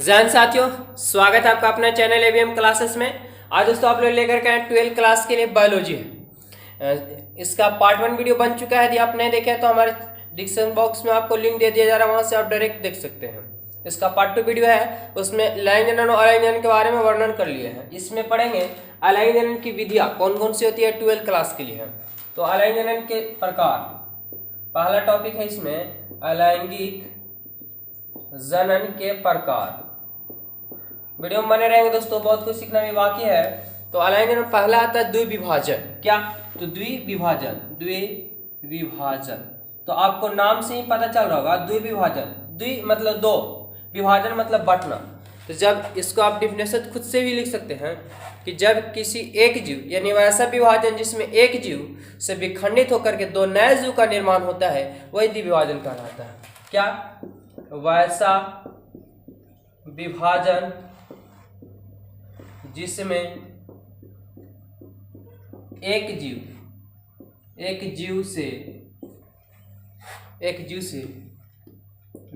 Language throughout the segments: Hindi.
जैन साथियों, स्वागत है आपका अपने चैनल एवीएम क्लासेस में। आज दोस्तों आप लोग लेकर के आए 12th क्लास के लिए बायोलॉजी है। इसका पार्ट 1 वीडियो बन चुका है। यदि आप नहीं देखे तो हमारे डिस्क्रिप्शन बॉक्स में आपको लिंक दे दिया जा रहा है, वहां से आप डायरेक्ट देख सकते हैं। इसका पार्ट 2 वीडियो है, उसमें लाइन जनन और अलाइन जनन के बारे में वर्णन कर लिए हैं। इसमें पढ़ेंगे अलाइन जनन की विधियां कौन कौन सी होती है, 12th क्लास के लिए है। तो अलाइन जनन के प्रकार, पहला टॉपिक है इसमें अलैंगिक जनन के प्रकार। वीडियो में बने रहेंगे दोस्तों, बहुत कुछ सीखना भी बाकी है। तो अलाइन जनन पहला आता है द्विविभाजन। क्या? तो द्विविभाजन। द्विविभाजन तो आपको नाम से ही पता चल रहा होगा, द्विविभाजन। द्वि मतलब दो, विभाजन मतलब बंटना। तो जब इसको आप डिफिनेशन खुद से भी लिख सकते हैं कि जब किसी एक जीव यानी वैसा विभाजन जिसमें एक जीव से विखंडित होकर के दो नए जीव का निर्माण होता है, वही द्विविभाजन कहलाता है। क्या? वैसा विभाजन जिसमें एक जीव से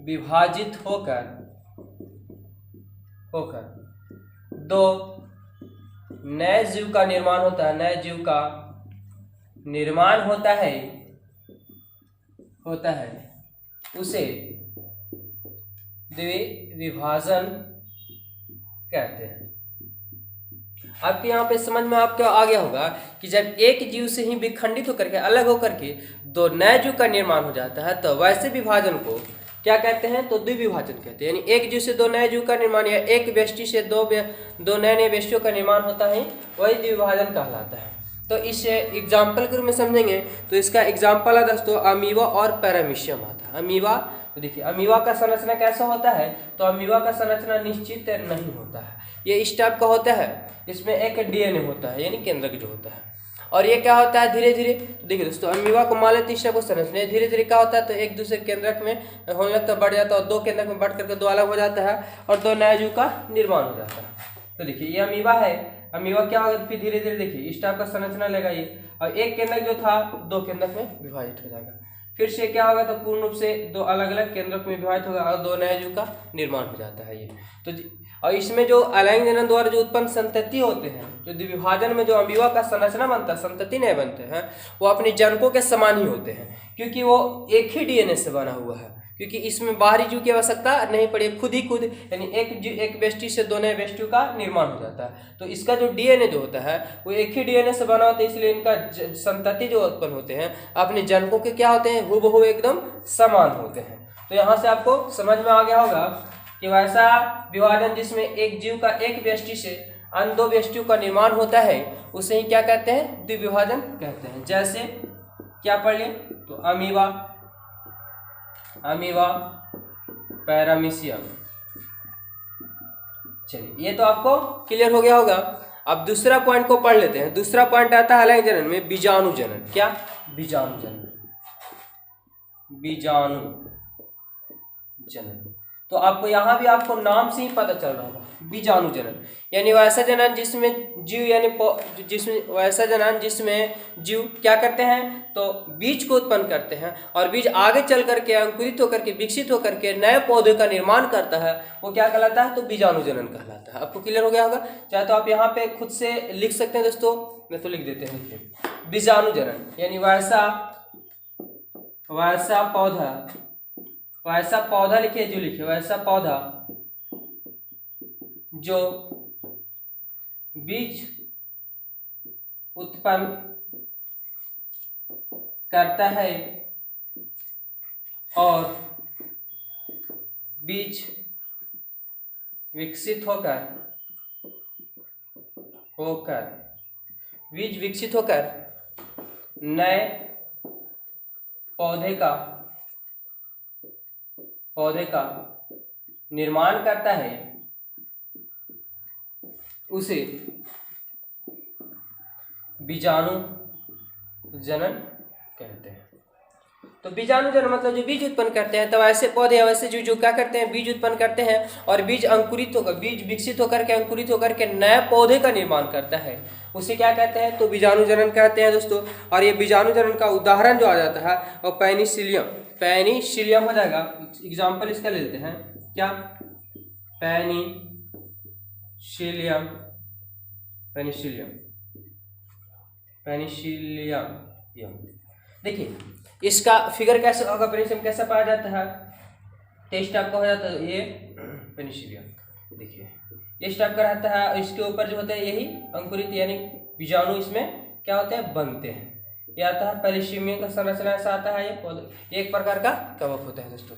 विभाजित होकर दो नए जीव का निर्माण होता है, नए जीव का निर्माण होता है उसे द्विविभाजन कहते हैं। आपके यहाँ पे समझ में आपको आ गया होगा कि जब एक जीव से ही विखंडित होकर के अलग होकर के दो नए जीव का निर्माण हो जाता है, तो वैसे विभाजन को क्या कहते हैं? तो द्विविभाजन कहते हैं। यानी एक जीव से दो नए जीव का निर्माण या एक व्यष्टि से दो नए व्यष्टियों का निर्माण होता है, वही द्विविभाजन कहलाता है। तो इसे एग्जाम्पल के रूप में समझेंगे तो इसका एग्जाम्पल है दोस्तों अमीबा और पैरामीशियम आता है। अमीबा, तो देखिए अमीबा का संरचना कैसा होता है? तो अमीबा का संरचना निश्चित नहीं होता है, ये इस टाइप का होता है। इसमें एक डीएनए होता है यानी केंद्रक जो होता है, और ये क्या होता है धीरे धीरे। तो देखिए दोस्तों अमीबा को मान लेते हैं संरचना, धीरे धीरे क्या होता है तो एक दूसरे केंद्रक में होने लगता है, बढ़ जाता है, और दो केंद्रक में बढ़ करके दो अलग हो जाता है और दो नए जीव का निर्माण हो जाता है। तो देखिए ये अमीबा है, अमीबा क्या होगा फिर धीरे धीरे देखिए इस टाइप का संरचना लेगा ये, और एक केंद्रक जो था दो केंद्रक में विभाजित हो जाएगा। फिर से क्या होगा तो पूर्ण रूप से दो अलग अलग केंद्रक में विभाजित होगा और दो नए जीव का निर्माण हो जाता है ये। तो और इसमें जो अलाइन जनन द्वारा जो उत्पन्न संतति होते हैं, जो द्विविभाजन में जो अमीबा का संरचना बनता है, संतति नहीं बनते हैं, वो अपने जनकों के समान ही होते हैं, क्योंकि वो एक ही डीएनए से बना हुआ है। क्योंकि इसमें बाहरी जीव की आवश्यकता नहीं पड़ी, खुद यानी एक व्यष्टि से दो नए व्यष्टियों का निर्माण हो जाता है। तो इसका जो डीएनए जो होता है वो एक ही डीएनए से बना होता है, इसलिए इनका संतति जो उत्पन्न होते हैं अपने जनकों के क्या होते हैं, हूबहू एकदम समान होते हैं। तो यहाँ से आपको समझ में आ गया होगा कि वैसा विभाजन जिसमें एक जीव का एक व्यष्टि से अन्य दो व्यष्टियों का निर्माण होता है, उसे ही क्या कहते हैं? द्विविभाजन कहते हैं। जैसे क्या पढ़ लिए तो अमीबा पैरामीशियम। चलिए ये तो आपको क्लियर हो गया होगा। अब दूसरा पॉइंट को पढ़ लेते हैं। दूसरा पॉइंट आता है अलाइन जनन में बीजाणु जनन। क्या? बीजाणु जनन। तो आपको यहाँ भी आपको नाम से ही पता चल रहा होगा, बीजाणु जनन यानी वैसा जनन जिसमें जीव क्या करते हैं तो बीज को उत्पन्न करते हैं, और बीज आगे चल करके अंकुरित होकर के विकसित होकर के नए पौधे का निर्माण करता है, वो क्या कहलाता है? तो बीजाणु जनन कहलाता है। आपको क्लियर हो गया होगा। चाहे तो आप यहाँ पे खुद से लिख सकते हैं दोस्तों, मैं तो लिख देते हैं। देखिए बीजाणु जनन यानी वैसा पौधा लिखिए, जो लिखिए वैसा पौधा जो बीज उत्पन्न करता है और बीज विकसित होकर नए पौधे का निर्माण करता है, उसे बीजाणु जनन कहते हैं। तो बीजाणु जनन मतलब जो बीज उत्पन्न करते हैं, तब ऐसे पौधे वैसे जो क्या करते हैं, बीज उत्पन्न करते हैं और बीज विकसित होकर के अंकुरित होकर के नए पौधे का निर्माण करता है, उसे क्या कहते हैं? तो बीजाणु जनन कहते हैं दोस्तों। और ये बीजाणु जनन का उदाहरण जो आ जाता है वो पेनिसिलियम हो जाएगा। एग्जाम्पल इसका ले लेते हैं, क्या पेनिसिलियम पेनिसिलियम पेनिसिलियम। देखिए इसका फिगर कैसे होगा, पेनिसिलियम कैसे पाया जाता है, टेस्ट आपका हो जाता है ये पेनिसिलियम। देखिए इस टाइप का रहता है, इसके ऊपर जो होता है यही अंकुरित यानी बीजाणु इसमें क्या होते हैं, बनते हैं। ये आता है पेनिसिलियम का संरचना ऐसा आता है, ये एक प्रकार का कवक होता है दोस्तों।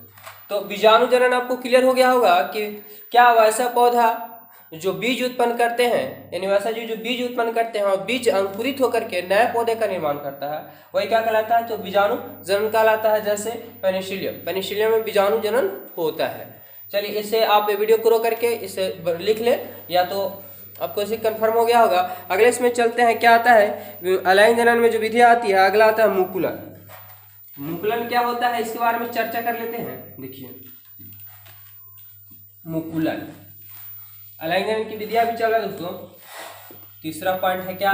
तो बीजाणु जनन आपको क्लियर हो गया होगा कि क्या वैसा पौधा जो बीज उत्पन्न करते हैं, यानी वैसा जो बीज उत्पन्न करते हैं और बीज अंकुरित होकर के नए पौधे का निर्माण करता है, वही क्या कहलाता है, तो बीजाणु जनन कहलाता है। जैसे पेनिसिलियम में बीजाणु जनन होता है। चलिए इससे आप वीडियो करो करके इसे लिख ले, या तो आपको इसे कंफर्म हो गया होगा। अगले इसमें चलते हैं, क्या आता है अलाइन जनन में जो विधि आती है, अगला आता है मुकुलन। मुकुलन क्या होता है इसके बारे में चर्चा कर लेते हैं। देखिए मुकुलन अलाइन जनन की विधियां भी चल रहा है दोस्तों। तीसरा पॉइंट है क्या,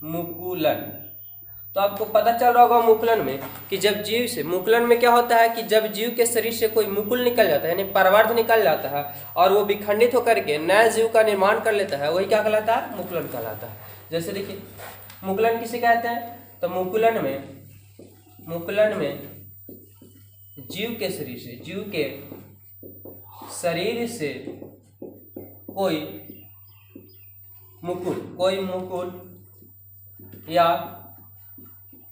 मुकुलन। तो आपको पता चल रहा होगा मुकुलन में कि जब जीव से, मुकुलन में क्या होता है कि जब जीव के शरीर से कोई मुकुल निकल जाता है यानी परवर्ध निकल जाता है और वो विखंडित होकर के नए जीव का निर्माण कर लेता है, वही क्या कहलाता है, मुकुलन कहलाता है। जैसे देखिए मुकुलन किसे कहते हैं, तो मुकुलन में जीव के शरीर से कोई मुकुल या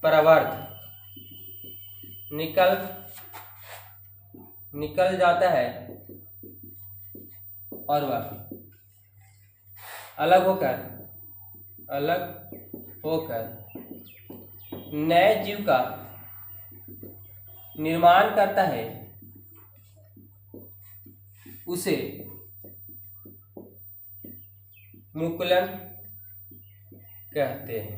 परवर्ध निकल जाता है और वह अलग होकर नए जीव का निर्माण करता है, उसे मुकुलन कहते हैं।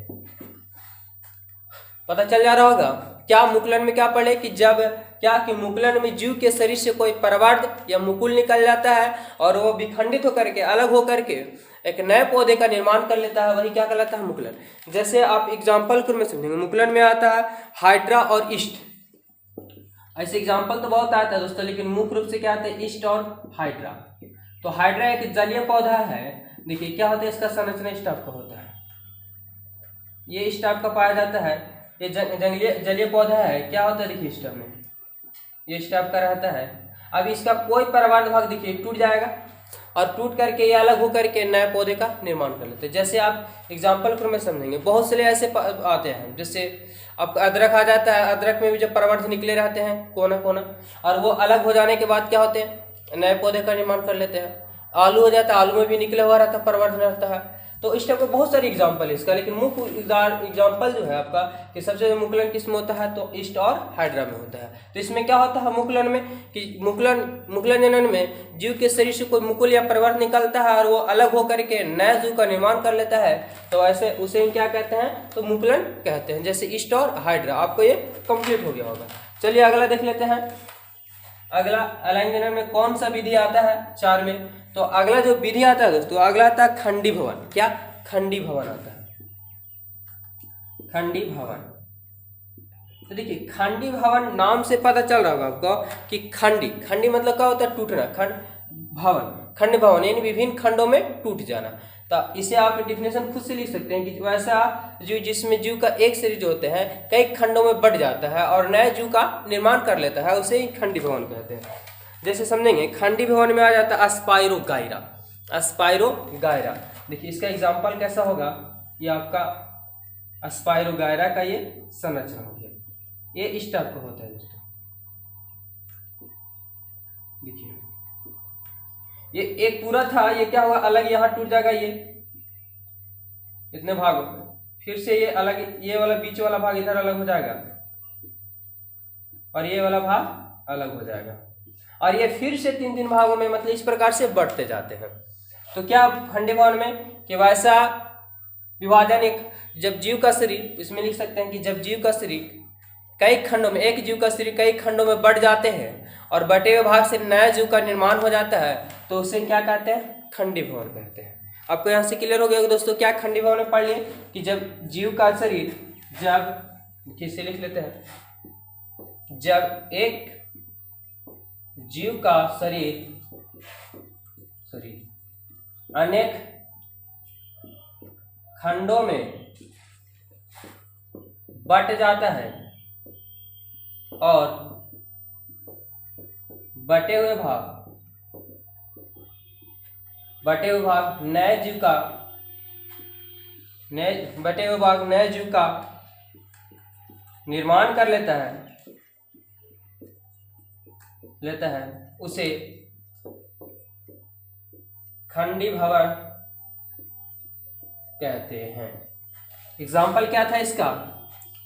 पता चल जा रहा होगा क्या मुकुलन में क्या पढ़े कि जब क्या कि मुकुलन में जीव के शरीर से कोई परवर्ध या मुकुल निकल जाता है और वो विखंडित होकर के अलग होकर के एक नए पौधे का निर्माण कर लेता है, वही क्या कहलाता है, मुकुलन। जैसे आप एग्जाम्पल में समझेंगे, मुकुलन में आता है हाइड्रा और ईस्ट। ऐसे एग्जाम्पल तो बहुत आता है दोस्तों, लेकिन मुख्य रूप से क्या आता है, ईस्ट और हाइड्रा। तो हाइड्रा एक जलीय पौधा है। देखिए क्या होता है, इसका संरचना इस टाइप का होता है, ये इस टाइप का पाया जाता है। ये जलीय पौधा है, क्या होता है देखिए इस टाइप में, ये इस टाइप का रहता है। अब इसका कोई परवर्ध भाग देखिए टूट जाएगा और टूट करके ये अलग होकर के नए पौधे का निर्माण कर लेते हैं। जैसे आप एग्जाम्पल में समझेंगे, बहुत से ऐसे आते हैं, जैसे आपका अदरक आ जाता है, अदरक में भी जब परवर्ध निकले रहते हैं कोना और वो अलग हो जाने के बाद क्या होते हैं, नए पौधे का निर्माण कर लेते हैं। आलू हो जाता है, आलू में भी निकला हुआ रहता है, परवर्ध रहता है। तो इस टाइप का बहुत सारे एग्जाम्पल है इसका, लेकिन मुख्य एग्जाम्पल जो है आपका कि सबसे मुकुलन किस में होता है, तो ईस्ट और हाइड्रा में होता है। तो इसमें क्या होता है मुकुलन में कि मुकुलन जनन में जीव के शरीर से कोई मुकुल या परवर्ध निकलता है और वो अलग होकर के नए जीव का निर्माण कर लेता है, तो ऐसे उसे क्या कहते हैं, तो मुकुलन कहते हैं। जैसे ईस्ट और हाइड्रा, आपको ये कंप्लीट हो गया होगा। चलिए अगला देख लेते हैं। अगला अलाइन जनन में कौन सा विधि आता है, 4 में। तो अगला जो विधि आता है दोस्तों, अगला आता है खंडी भवन। क्या, खंडी भवन आता है, खंडी भवन। तो देखिए खंडी भवन नाम से पता चल रहा होगा आपको कि खंडी मतलब क्या होता है, टूटना। खंड भवन यानी विभिन्न खंडों में टूट जाना। तो इसे आप डिफिनेशन खुद से लिख सकते हैं कि वैसा जीव जिसमें जीव का एक शरीर जो होते हैं कई खंडों में बढ़ जाता है और नए जीव का निर्माण कर लेता है, उसे ही खंडी भवन कहते हैं। जैसे समझेंगे, खंडी भवन में आ जाता है अस्पाइरोगायरा। देखिए इसका एग्जाम्पल कैसा होगा, ये आपका अस्पाइरोगायरा का ये संरचना हो गया, ये इस टाइप का होता है दोस्तों। देखिए ये एक पूरा था, ये क्या होगा, अलग यहाँ टूट जाएगा, ये इतने भागों में, फिर से ये अलग, ये वाला बीच वाला भाग इधर अलग हो जाएगा और ये वाला भाग अलग हो जाएगा और ये फिर से 3 भागों में, मतलब इस प्रकार से बढ़ते जाते हैं। तो क्या खंडी भवन में कि वैसा विभाजन, एक जब जीव का शरीर, इसमें लिख सकते हैं कि जब जीव का शरीर कई खंडों में, एक जीव का शरीर कई खंडों में बढ़ जाते हैं और बटे हुए भाग से नया जीव का निर्माण हो जाता है, तो उसे क्या कहते हैं, खंडी भवन कहते हैं। आपको यहाँ से क्लियर हो गया दोस्तों, क्या खंडी भवन में पढ़ लिए कि जब जीव का शरीर, जब किसे लिख लेते हैं, जब एक जीव का शरीर अनेक खंडों में बट जाता है और बटे हुए भाग नए जीव का निर्माण कर लेता है उसे खंडी भवन कहते हैं। एग्जाम्पल क्या था इसका?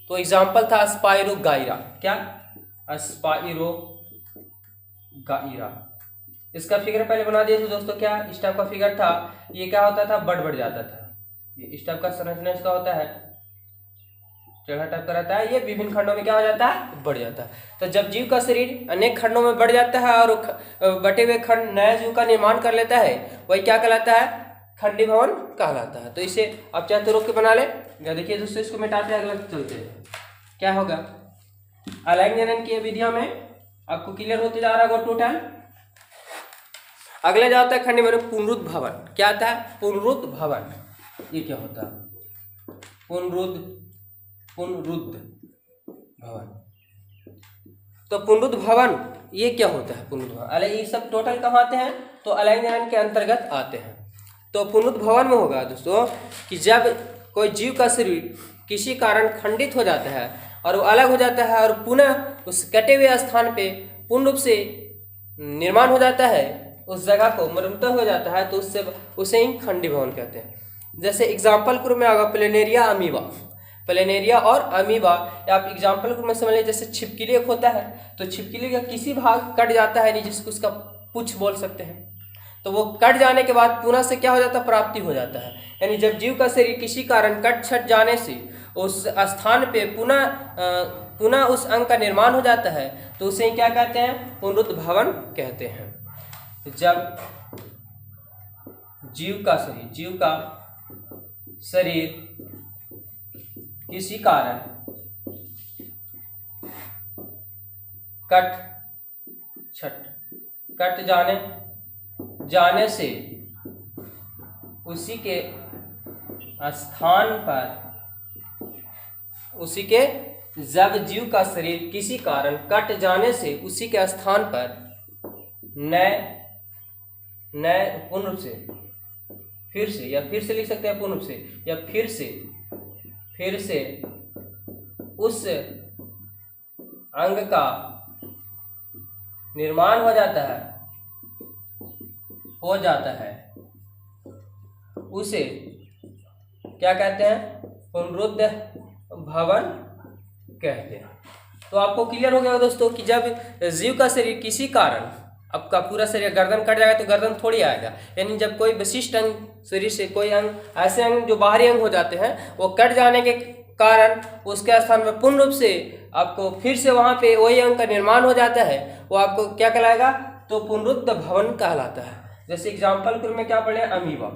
तो एग्जाम्पल था स्पाइरोगाइरा। क्या? स्पाइरोगाइरा। इसका फिगर पहले बना दिए थे दोस्तों। क्या इस टाइप का फिगर था? ये क्या होता था? बढ़ जाता था। ये इस टाइप का संरचना इसका होता है, टेढ़ा टाइप का रहता है। ये विभिन्न खंडों में क्या हो जाता है? बढ़ जाता है। तो जब जीव का शरीर अनेक खंडों में बढ़ जाता है और बटे हुए खंड नए जीव का निर्माण कर लेता है, वही क्या कहलाता है? खंडी भवन कहलाता है। तो इसे आप चाहे तो रोक के बना ले। देखिए दोस्तों, इसको मिटाते हैं, अगला चलते हैं। क्या होगा? अलैंगिक जनन की विधियों में आपको क्लियर होते जा रहा होगा टोटल। अगला जाता है खंडी भवन, पुनरुद्ध भवन। क्या था? पुनरुद्ध भवन। ये क्या होता है? पुनरुद्ध भवन। तो पुनरुद्ध भवन ये क्या होता है? पुनरुद्ध भवन ये सब टोटल कहाँ आते हैं? तो अलैंगिक जनन के अंतर्गत आते हैं। तो पुनरुद्ध भवन में होगा दोस्तों कि जब कोई जीव का शरीर किसी कारण खंडित हो जाता है और वो अलग हो जाता है और पुनः उस कटे हुए स्थान पे पूर्ण रूप से निर्माण हो जाता है, उस जगह को मरम्मत हो जाता है, तो उसे ही खंडी भवन कहते हैं। जैसे एग्जाम्पल के रूप में आगा प्लेनेरिया और अमीबा। आप एग्जाम्पल के रूप में समझ लीजिए, जैसे छिपकली एक होता है, तो छिपकली का किसी भाग कट जाता है नहीं, जिसको उसका पुच्छ बोल सकते हैं, तो वो कट जाने के बाद पुनः से क्या हो जाता है? प्राप्ति हो जाता है। यानी जब जीव का शरीर किसी कारण कट छट जाने से उस स्थान पे पुनः उस अंग का निर्माण हो जाता है, तो उसे क्या कहते हैं? पुनरुद्ध भवन कहते हैं। जब जीव का शरीर किसी कारण कट जाने से उसी के स्थान पर जब जीव का शरीर किसी कारण कट जाने से उसी के स्थान पर नए पूर्ण रूप से फिर से लिख सकते हैं, पूर्ण रूप से या फिर से उस अंग का निर्माण हो जाता है, उसे क्या कहते हैं? पुनरुद्ध भवन कहते हैं। तो आपको क्लियर हो गया दोस्तों कि जब जीव का शरीर किसी कारण, आपका पूरा शरीर गर्दन कट जाएगा तो गर्दन थोड़ी आएगा, यानी जब कोई विशिष्ट अंग शरीर से, कोई अंग ऐसे अंग जो बाहरी अंग हो जाते हैं, वो कट जाने के कारण उसके स्थान पर पूर्ण रूप से आपको फिर से वहाँ पे वही अंग का निर्माण हो जाता है, वो आपको क्या कहलाएगा? तो पुनरुद्ध भवन कहलाता है। जैसे एग्जाम्पल के रूप में क्या पढ़े? अमीबा।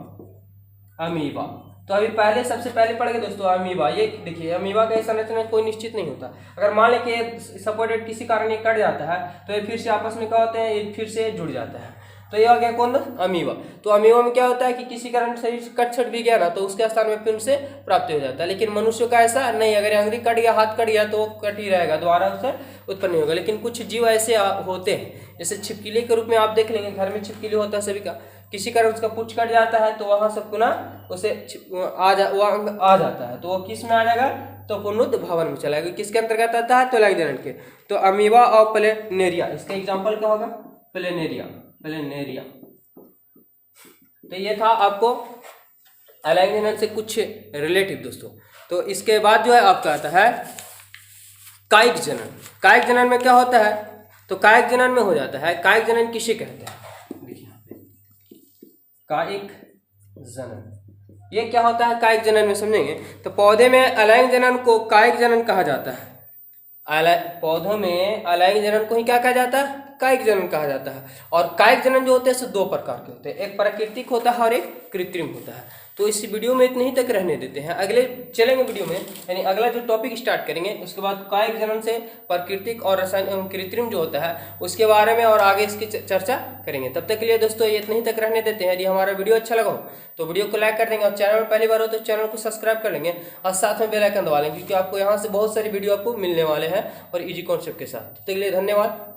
तो अभी सबसे पहले पढ़ गए दोस्तों अमीबा। ये देखिए, अमीबा का संरचना कोई निश्चित नहीं होता। अगर मान लें कि सपोर्टेड किसी कारण ये कट जाता है, तो ये फिर से आपस में क्या होते हैं? ये फिर से जुड़ जाता है। तो ये आ गया कौन? अमीबा। तो अमीबा में क्या होता है कि किसी कारण शरीर कट छट भी गया ना, तो उसके स्थान में फिर से प्राप्ति हो जाता है। लेकिन मनुष्य का ऐसा नहीं, अगर अंगुली कट गया, हाथ कट गया, तो कट ही रहेगा, दोबारा उससे उत्पन्न नहीं होगा। लेकिन कुछ जीव ऐसे होते हैं, जैसे छिपकली के रूप में आप देख लेंगे, घर में छिपकली होता है सभी का, किसी कारण उसका पुच्छ कट जाता है, तो वहां से पुनः उसे वो अंग आ जाता है, तो वो किस में आ जाएगा? तो पुनरुद्ध भवन में चला जाएगा। किसके अंतर्गत आता है? तो अलैंगिक जनन के। तो अमीबा और प्लेनेरिया, इसका एग्जाम्पल क्या होगा? प्लेनेरिया। तो ये था आपको अलैंगिक जनन से कुछ रिलेटिव दोस्तों। तो इसके बाद जो है आपका आता है कायिक जनन। कायिक जनन में क्या होता है? तो कायिक जनन में हो जाता है, कायिक जनन किसे कहते हैं? कायिक जनन ये क्या होता है? कायिक जनन में समझेंगे। तो पौधे में अलैंगिक जनन को कायिक जनन कहा जाता है। पौधों में अलैंगिक जनन को ही क्या कहा जाता है? कायिक जनन कहा जाता है। और कायिक जनन जो होते हैं सो दो प्रकार के होते हैं, एक प्राकृतिक होता है और एक कृत्रिम होता है। तो इस वीडियो में इतने ही तक रहने देते हैं, अगले चलेंगे वीडियो में, यानी अगला जो टॉपिक स्टार्ट करेंगे उसके बाद कायिक जनन से प्राकृतिक और रासायनिक कृत्रिम जो होता है उसके बारे में और आगे इसकी चर्चा करेंगे। तब तक के लिए दोस्तों ये इतने ही तक रहने देते हैं। यदि हमारा वीडियो अच्छा लगा हो तो वीडियो को लाइक कर देंगे, और चैनल में पहली बार हो तो चैनल को सब्सक्राइब कर लेंगे, और साथ में बेल आइकन दबा लेंगे, क्योंकि आपको यहाँ से बहुत सारी वीडियो आपको मिलने वाले हैं और इजी कॉन्सेप्ट के साथ। तब तक के लिए धन्यवाद।